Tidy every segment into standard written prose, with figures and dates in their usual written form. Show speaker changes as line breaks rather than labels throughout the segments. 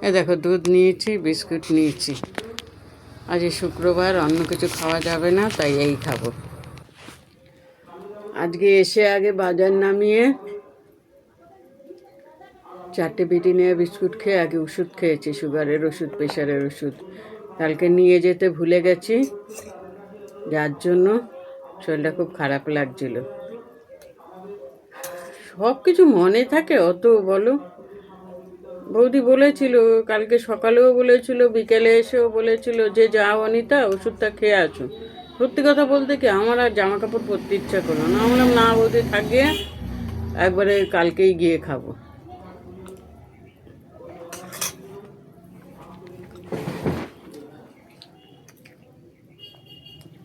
এ দেখো দুধ নিয়েছি, বিস্কুট নিয়েছি। আজ শুক্রবার, অন্য কিছু খাওয়া যাবে না, তাই এই খাবো। আজকে এসে আগে বাজার নামিয়ে 4টে ব্রিটানিয়া বিস্কুট খেয়ে আগে ওষুধ খেয়েছি, সুগারের ওষুধ, প্রেশারের ওষুধ। কালকে নিয়ে যেতে ভুলে গেছি, যার জন্য শরীরটা খুব খারাপ লাগছিল। সব কিছু মনে থাকে অত, বলো? বৌদি বলেছিল, কালকে সকালেও বলেছিল, বিকেলে এসেও বলেছিল যে যাও অনিতা, ওষুধটা খেয়ে আসো। সত্যি কথা বলতে কি, আমার আর জামা কাপড় পরতে ইচ্ছা করলো না। বললাম না বৌদি, থাকে একবারে কালকেই গিয়ে খাবো।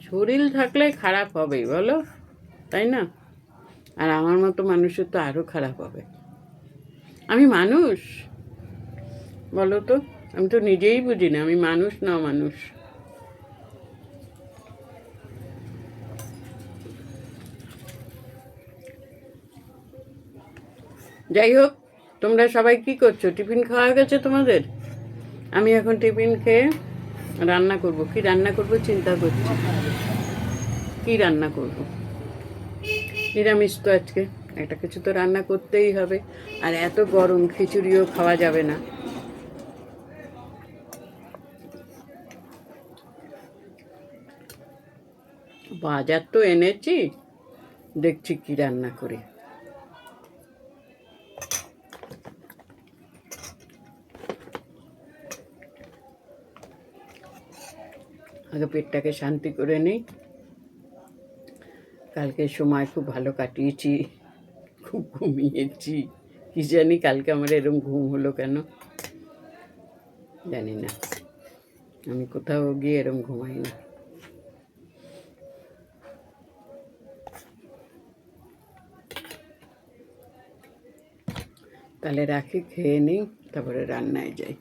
শরীর থাকলে খারাপ হবেই, বলো, তাই না? আর আমার মতো মানুষের তো আরও খারাপ হবে। আমি মানুষ, বলো তো? আমি তো নিজেই বুঝি না আমি মানুষ না মানুষ। যাই হোক, তোমরা সবাই কি করছো? টিফিন খাওয়া গেছে তোমাদের? আমি এখন টিফিন খেয়ে রান্না করব। কি রান্না করব চিন্তা করছি। কি রান্না করব? নিরামিষ তো আজকে, একটা কিছু তো রান্না করতেই হবে। আর এত গরম, খিচুড়িও খাওয়া যাবে না। বাজার তো এনেছি, দেখছি কি রান্না করি। আগে পেটটাকে শান্তি করে নিই। কালকে সময় খুব ভালো কাটিয়েছি, খুব ঘুমিয়েছি। কি জানি কালকে আমার এরকম ঘুম হলো কেন, জানি না। আমি কোথাও গিয়ে এরকম ঘুমাই না। তাহলে রাখি, খেয়ে নিই, তারপরে রান্নায় যাই।